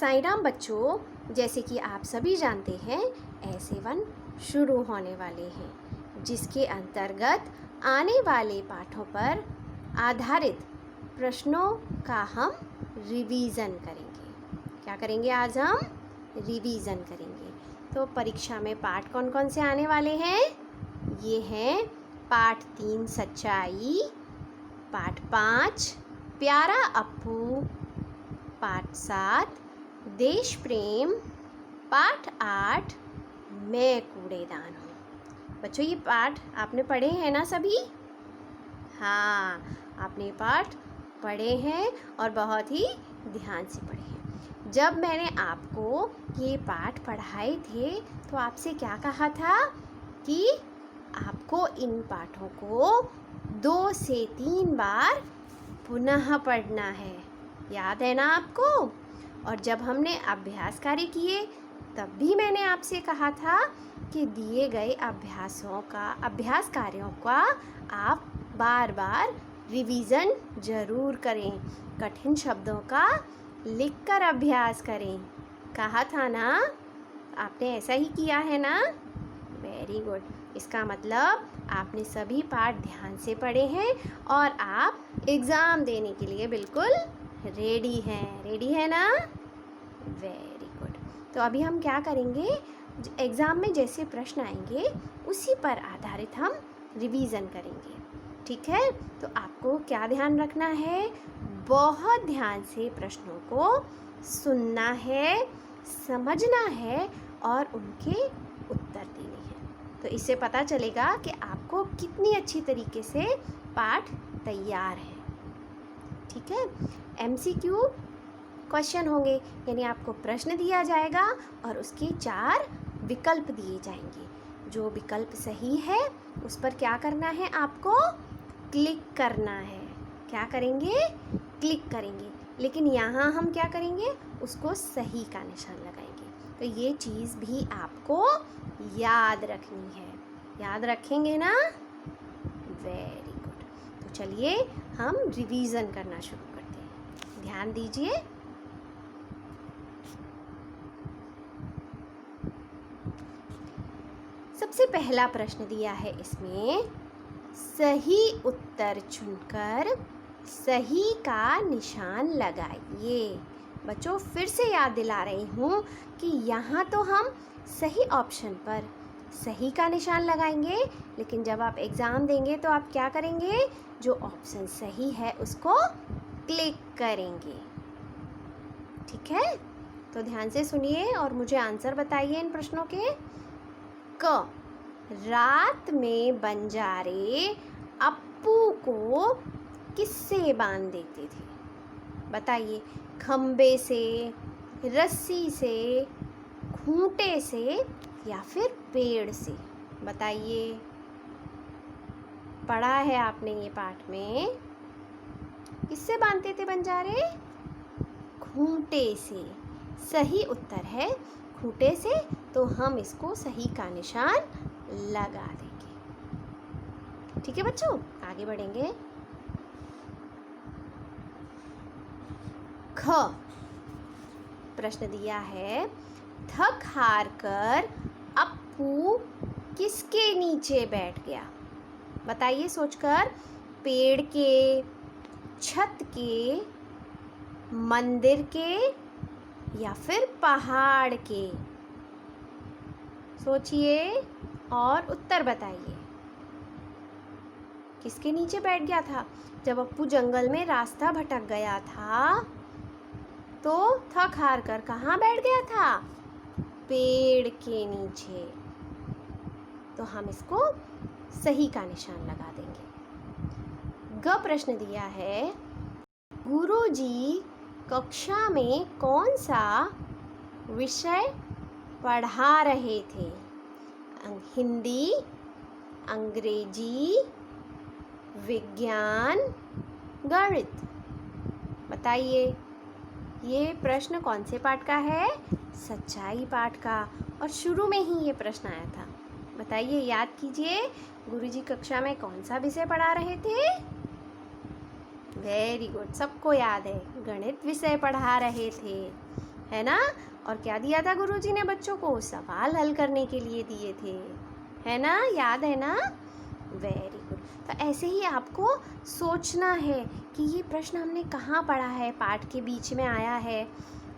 साईं राम बच्चों, जैसे कि आप सभी जानते हैं A7 शुरू होने वाले हैं, जिसके अंतर्गत आने वाले पाठों पर आधारित प्रश्नों का हम रिवीजन करेंगे। क्या करेंगे? आज हम रिवीजन करेंगे। तो परीक्षा में पाठ कौन कौन से आने वाले हैं? ये हैं पाठ 3 सच्चाई, पाठ 5 प्यारा अप्पू, पाठ 7 देश प्रेम, पाठ 8 मैं कूड़ेदान हूँ। बच्चों, ये पाठ आपने पढ़े हैं ना सभी? हाँ, आपने पाठ पढ़े हैं और बहुत ही ध्यान से पढ़े हैं। जब मैंने आपको ये पाठ पढ़ाए थे तो आपसे क्या कहा था कि आपको इन पाठों को 2 से 3 बार पुनः पढ़ना है। याद है ना आपको? और जब हमने अभ्यास कार्य किए तब भी मैंने आपसे कहा था कि दिए गए अभ्यास कार्यों का आप बार बार रिवीजन ज़रूर करें, कठिन शब्दों का लिखकर अभ्यास करें। कहा था ना? आपने ऐसा ही किया है ना? Very good. इसका मतलब आपने सभी पाठ ध्यान से पढ़े हैं और आप एग्ज़ाम देने के लिए बिल्कुल रेडी है ना? Very good. तो अभी हम क्या करेंगे? एग्ज़ाम में जैसे प्रश्न आएंगे उसी पर आधारित हम रिवीजन करेंगे। ठीक है? तो आपको क्या ध्यान रखना है? बहुत ध्यान से प्रश्नों को सुनना है, समझना है और उनके उत्तर देने हैं। तो इससे पता चलेगा कि आपको कितनी अच्छी तरीके से पाठ तैयार है। ठीक है? MCQ क्वेश्चन होंगे, यानी आपको प्रश्न दिया जाएगा और उसके 4 विकल्प दिए जाएंगे। जो विकल्प सही है उस पर क्या करना है? आपको क्लिक करना है। क्या करेंगे? क्लिक करेंगे। लेकिन यहाँ हम क्या करेंगे? उसको सही का निशान लगाएंगे। तो ये चीज़ भी आपको याद रखनी है। याद रखेंगे ना? Very good. तो चलिए हम रिवीजन करना शुरू करते हैं। ध्यान दीजिए। सबसे पहला प्रश्न दिया है इसमें, सही उत्तर चुनकर सही का निशान लगाइए। बच्चों, फिर से याद दिला रही हूँ कि यहाँ तो हम सही ऑप्शन पर सही का निशान लगाएंगे, लेकिन जब आप एग्ज़ाम देंगे तो आप क्या करेंगे? जो ऑप्शन सही है उसको क्लिक करेंगे। ठीक है? तो ध्यान से सुनिए और मुझे आंसर बताइए इन प्रश्नों के। क, रात में बंजारे अप्पू को किससे बांध देते थे? बताइए। खंबे से, रस्सी से, खूंटे से या फिर पेड़ से? बताइए। पढ़ा है आपने ये पाठ में। किससे बांधते थे बंजारे? खूंटे से। सही उत्तर है खूंटे से, तो हम इसको सही का निशान लगा देंगे। ठीक है बच्चों, आगे बढ़ेंगे। ख, प्रश्न दिया है, थक हार कर अप्पू किसके नीचे बैठ गया? बताइए सोचकर। पेड़ के, छत के, मंदिर के या फिर पहाड़ के? सोचिए और उत्तर बताइए। किसके नीचे बैठ गया था? जब अप्पू जंगल में रास्ता भटक गया था तो थक हार कर कहाँ बैठ गया था? पेड़ के नीचे। तो हम इसको सही का निशान लगा देंगे। ग, प्रश्न दिया है, गुरुजी कक्षा में कौन सा विषय पढ़ा रहे थे? हिंदी, अंग्रेजी, विज्ञान, गणित? बताइए। ये प्रश्न कौन से पाठ का है? सच्चाई पाठ का, और शुरू में ही ये प्रश्न आया था। बताइए, याद कीजिए, गुरुजी कक्षा में कौन सा विषय पढ़ा रहे थे? वेरी गुड, सबको याद है, गणित विषय पढ़ा रहे थे। है ना। और क्या दिया था गुरुजी ने बच्चों को? सवाल हल करने के लिए दिए थे, है ना, याद है ना। Very good. तो ऐसे ही आपको सोचना है कि ये प्रश्न हमने कहाँ पढ़ा है, पाठ के बीच में आया है।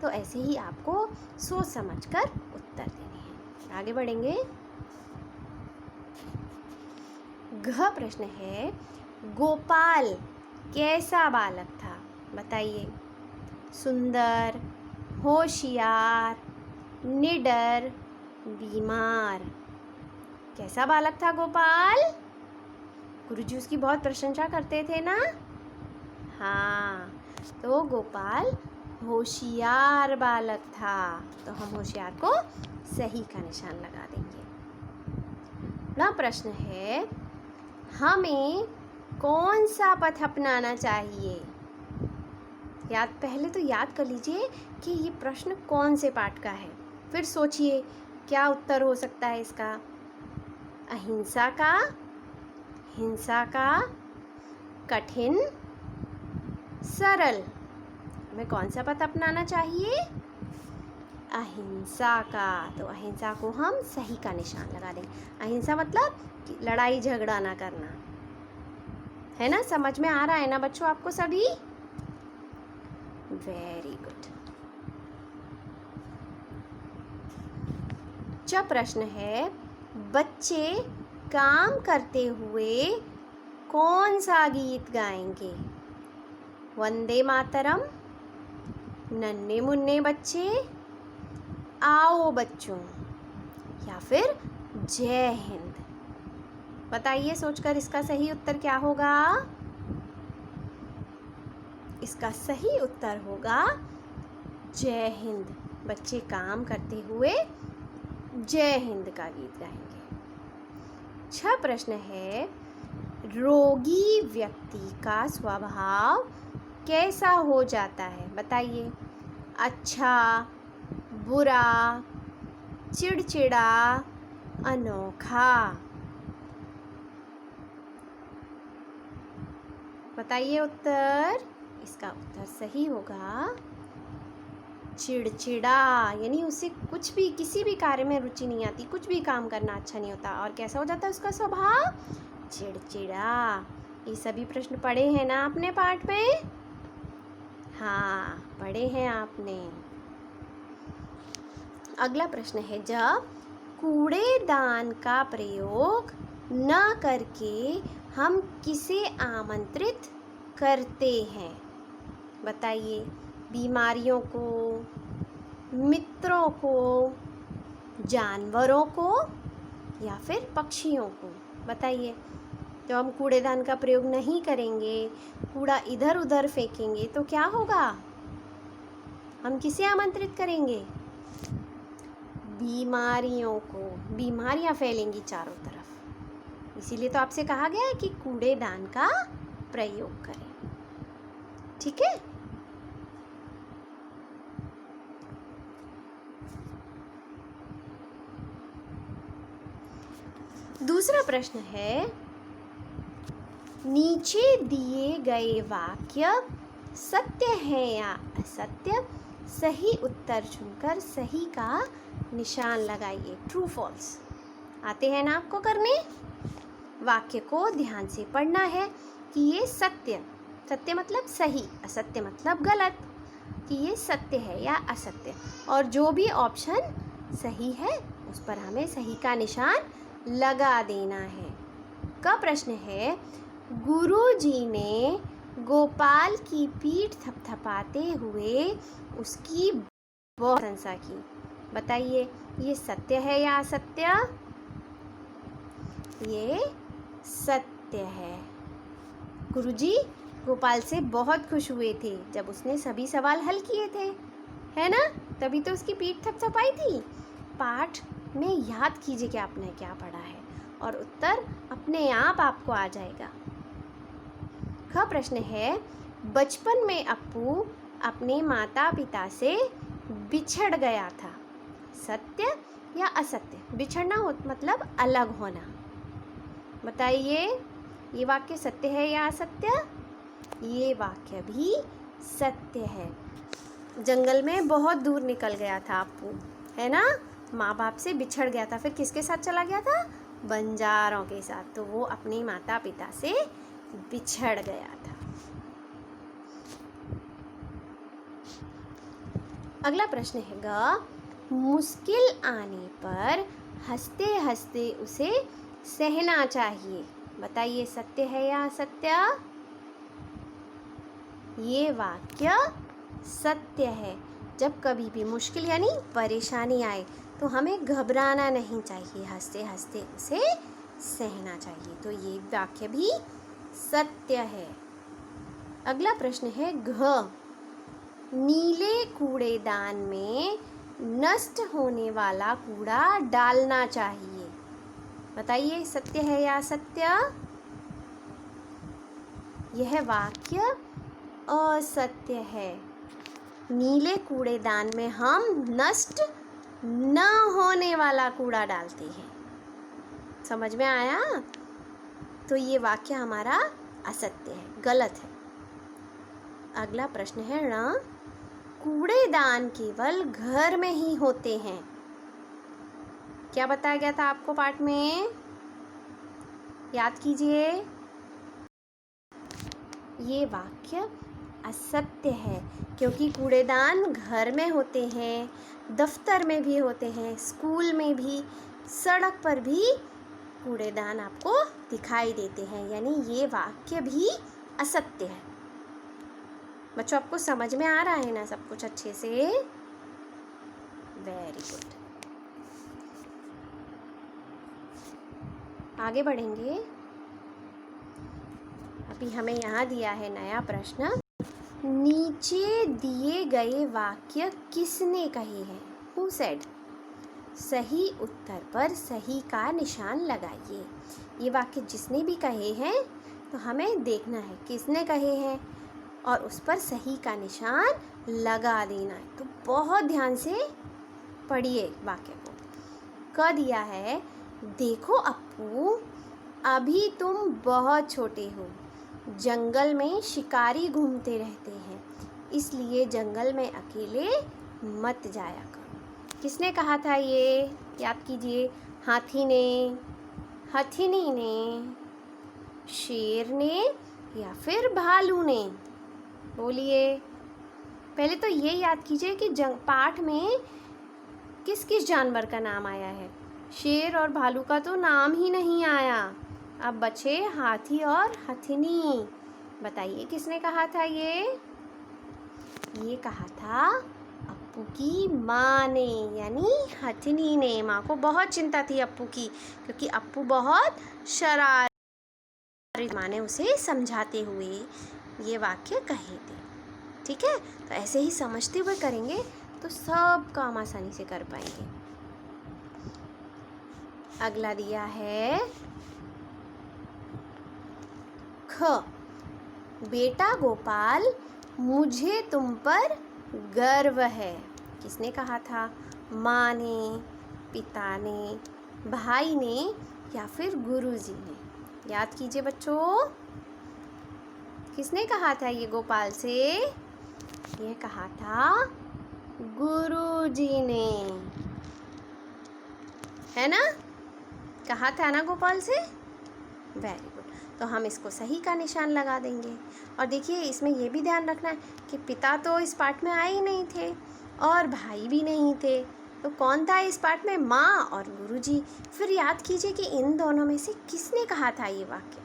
तो ऐसे ही आपको सोच समझकर उत्तर देने हैं। आगे बढ़ेंगे। घ प्रश्न है, गोपाल कैसा बालक था? बताइए। सुंदर, होशियार, निडर, बीमार। कैसा बालक था गोपाल? गुरुजी उसकी बहुत प्रशंसा करते थे ना। हाँ, तो गोपाल होशियार बालक था। तो हम होशियार को सही का निशान लगा देंगे। अगला प्रश्न है, हमें कौन सा पथ अपनाना चाहिए? पहले तो याद कर लीजिए कि ये प्रश्न कौन से पाठ का है। फिर सोचिए क्या उत्तर हो सकता है इसका। अहिंसा का, हिंसा का, कठिन, सरल। हमें कौन सा पथ अपनाना चाहिए? अहिंसा का। तो अहिंसा को हम सही का निशान लगा देंगे। अहिंसा मतलब कि लड़ाई झगड़ा ना करना, है ना। समझ में आ रहा है ना बच्चों आपको सभी? Very good. च प्रश्न है, बच्चे काम करते हुए कौन सा गीत गाएंगे? वंदे मातरम, नन्हे मुन्ने बच्चे, आओ बच्चों, या फिर जय हिंद। बताइए सोचकर इसका सही उत्तर क्या होगा? इसका सही उत्तर होगा जय हिंद। बच्चे काम करते हुए जय हिंद का गीत गाएंगे। 6 प्रश्न है, रोगी व्यक्ति का स्वभाव कैसा हो जाता है? बताइए। अच्छा, बुरा, चिड़चिड़ा, अनोखा। बताइए उत्तर। इसका उत्तर सही होगा चिड़चिड़ा, यानी उसे कुछ भी, किसी भी कार्य में रुचि नहीं आती, कुछ भी काम करना अच्छा नहीं होता। और कैसा हो जाता है उसका स्वभाव? चिड़चिड़ा। ये सभी प्रश्न पढ़े हैं ना आपने पाठ में? हाँ, पढ़े हैं आपने। अगला प्रश्न है, जब कूड़ेदान का प्रयोग न करके हम किसे आमंत्रित करते हैं? बताइए। बीमारियों को, मित्रों को, जानवरों को, या फिर पक्षियों को? बताइए। जब हम कूड़ेदान का प्रयोग नहीं करेंगे, कूड़ा इधर उधर फेंकेंगे, तो क्या होगा? हम किसे आमंत्रित करेंगे? बीमारियों को। बीमारियां फैलेंगी चारों तरफ। इसीलिए तो आपसे कहा गया है कि कूड़ेदान का प्रयोग करें। ठीक है। दूसरा प्रश्न है, नीचे दिए गए वाक्य सत्य है या असत्य? सही उत्तर चुनकर सही का निशान लगाइए। ट्रू फॉल्स आते हैं ना आपको करने। वाक्य को ध्यान से पढ़ना है कि ये सत्य, सत्य मतलब सही, असत्य मतलब गलत, कि ये सत्य है या असत्य। और जो भी ऑप्शन सही है उस पर हमें सही का निशान लगा देना है। का प्रश्न है, गुरुजी ने गोपाल की पीठ थपथपाते हुए उसकी बहुत प्रशंसा की। बताइए, ये सत्य है या असत्य? ये सत्य है। गुरुजी गोपाल से बहुत खुश हुए थे जब उसने सभी सवाल हल किए थे, है ना। तभी तो उसकी पीठ थपथपाई थी। पाठ में याद कीजिए कि आपने क्या पढ़ा है और उत्तर अपने आप आपको आ जाएगा। ख प्रश्न है, बचपन में अप्पू अपने माता पिता से बिछड़ गया था। सत्य या असत्य? बिछड़ना हो मतलब अलग होना। बताइए, ये वाक्य सत्य है या असत्य? ये वाक्य भी सत्य है। जंगल में बहुत दूर निकल गया था अप्पू, है ना। माँ बाप से बिछड़ गया था, फिर किसके साथ चला गया था? बंजारों के साथ। तो वो अपने माता पिता से बिछड़ गया था। अगला प्रश्न है मुश्किल आने पर हंसते हंसते उसे सहना चाहिए। बताइए सत्य है या असत्य? ये वाक्य सत्य है। जब कभी भी मुश्किल यानी परेशानी आए तो हमें घबराना नहीं चाहिए, हंसते हंसते उसे सहना चाहिए। तो ये वाक्य भी सत्य है। अगला प्रश्न है नीले कूड़ेदान में नष्ट होने वाला कूड़ा डालना चाहिए। बताइए सत्य है या असत्य? यह वाक्य असत्य है। नीले कूड़ेदान में हम नष्ट न होने वाला कूड़ा डालते हैं। समझ में आया? तो ये वाक्य हमारा असत्य है, गलत है। अगला प्रश्न है कूड़ेदान केवल घर में ही होते हैं। क्या बताया गया था आपको पाठ में? याद कीजिए। ये वाक्य असत्य है, क्योंकि कूड़ेदान घर में होते हैं, दफ्तर में भी होते हैं, स्कूल में भी, सड़क पर भी कूड़ेदान आपको दिखाई देते हैं। यानी ये वाक्य भी असत्य है। बच्चों आपको समझ में आ रहा है ना सब कुछ अच्छे से? Very good. आगे बढ़ेंगे। अभी हमें यहाँ दिया है नया प्रश्न। नीचे दिए गए वाक्य किसने कहे हैं? Who said? सही उत्तर पर सही का निशान लगाइए। ये वाक्य जिसने भी कहे हैं तो हमें देखना है किसने कहे हैं और उस पर सही का निशान लगा देना है। तो बहुत ध्यान से पढ़िए वाक्य को। क दिया है, देखो अप्पू, अभी तुम बहुत छोटे हो, जंगल में शिकारी घूमते रहते हैं, इसलिए जंगल में अकेले मत जाया करो। किसने कहा था ये? याद कीजिए। हाथी ने, हथिनी ने, शेर ने या फिर भालू ने? बोलिए। पहले तो ये याद कीजिए कि पाठ में किस किस जानवर का नाम आया है। शेर और भालू का तो नाम ही नहीं आया। अब बचे हाथी और हथिनी। बताइए किसने कहा था ये? ये कहा था अप्पू की माँ ने, यानी हथिनी ने। माँ को बहुत चिंता थी अप्पू की, क्योंकि अप्पू बहुत शरारती। माँ ने उसे समझाते हुए ये वाक्य कहे थे। ठीक है, तो ऐसे ही समझते हुए करेंगे तो सब काम आसानी से कर पाएंगे। अगला दिया है बेटा गोपाल, मुझे तुम पर गर्व है। किसने कहा था? माँ ने, पिता ने, भाई ने या फिर गुरुजी ने? याद कीजिए बच्चों। किसने कहा था ये गोपाल से? ये कहा था गुरुजी ने, है ना? कहा था ना गोपाल से? Very good. तो हम इसको सही का निशान लगा देंगे। और देखिए इसमें यह भी ध्यान रखना है कि पिता तो इस पाठ में आए ही नहीं थे और भाई भी नहीं थे, तो कौन था इस पाठ में? माँ और गुरुजी। फिर याद कीजिए कि इन दोनों में से किसने कहा था ये वाक्य,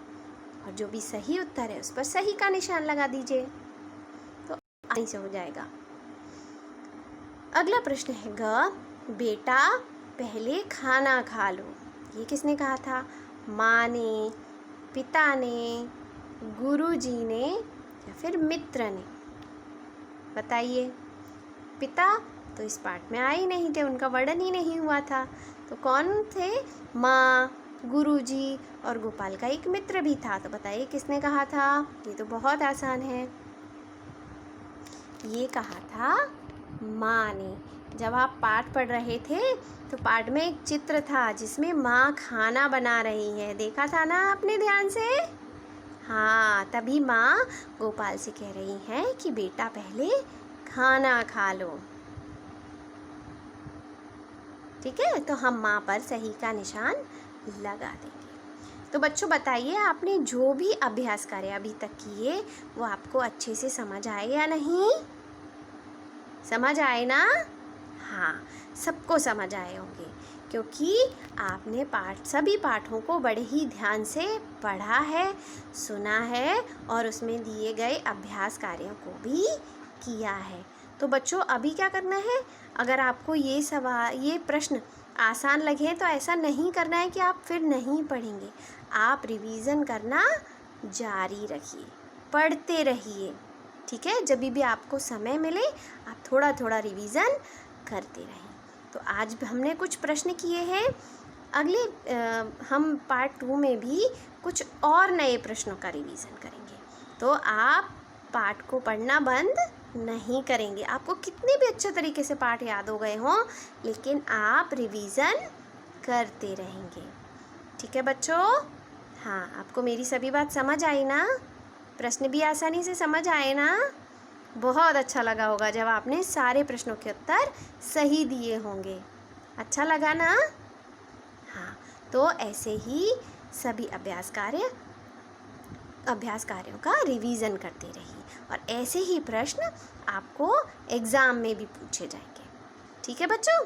और जो भी सही उत्तर है उस पर सही का निशान लगा दीजिए, तो आसानी से हो जाएगा। अगला प्रश्न है बेटा पहले खाना खा लो। ये किसने कहा था? माँ ने, पिता ने, गुरुजी ने या फिर मित्र ने? बताइए। पिता तो इस पाठ में आए ही नहीं थे, उनका वर्णन ही नहीं हुआ था, तो कौन थे? माँ, गुरुजी और गोपाल का एक मित्र भी था। तो बताइए किसने कहा था? ये तो बहुत आसान है। ये कहा था माँ ने। जब आप पाठ पढ़ रहे थे तो पाठ में एक चित्र था जिसमें माँ खाना बना रही है, देखा था ना आपने ध्यान से? हाँ, तभी माँ गोपाल से कह रही हैं कि बेटा पहले खाना खा लो। ठीक है, तो हम माँ पर सही का निशान लगा देंगे। तो बच्चों बताइए, आपने जो भी अभ्यास कार्य अभी तक किए वो आपको अच्छे से समझ आए या नहीं? समझ आए ना? हाँ, सबको समझ आए होंगे, क्योंकि आपने सभी पाठों को बड़े ही ध्यान से पढ़ा है, सुना है और उसमें दिए गए अभ्यास कार्यों को भी किया है। तो बच्चों अभी क्या करना है, अगर आपको ये प्रश्न आसान लगे तो ऐसा नहीं करना है कि आप फिर नहीं पढ़ेंगे। आप रिवीज़न करना जारी रखिए, पढ़ते रहिए। ठीक है, जब भी आपको समय मिले आप थोड़ा थोड़ा रिवीज़न करते रहें। तो आज हमने कुछ प्रश्न किए हैं। अगले हम पार्ट 2 में भी कुछ और नए प्रश्नों का रिवीज़न करेंगे। तो आप पाठ को पढ़ना बंद नहीं करेंगे। आपको कितने भी अच्छे तरीके से पाठ याद हो गए हों, लेकिन आप रिवीज़न करते रहेंगे। ठीक है बच्चों? हाँ, आपको मेरी सभी बात समझ आई ना? प्रश्न भी आसानी से समझ आए ना? बहुत अच्छा लगा होगा जब आपने सारे प्रश्नों के उत्तर सही दिए होंगे। अच्छा लगा ना? हाँ, तो ऐसे ही सभी अभ्यास कार्यों का रिवीज़न करते रहिए और ऐसे ही प्रश्न आपको एग्ज़ाम में भी पूछे जाएंगे। ठीक है बच्चों?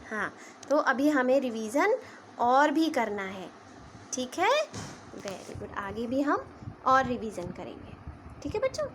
हाँ, तो अभी हमें रिवीज़न और भी करना है। ठीक है, वेरी गुड। आगे भी हम और रिवीज़न करेंगे। ठीक है बच्चों?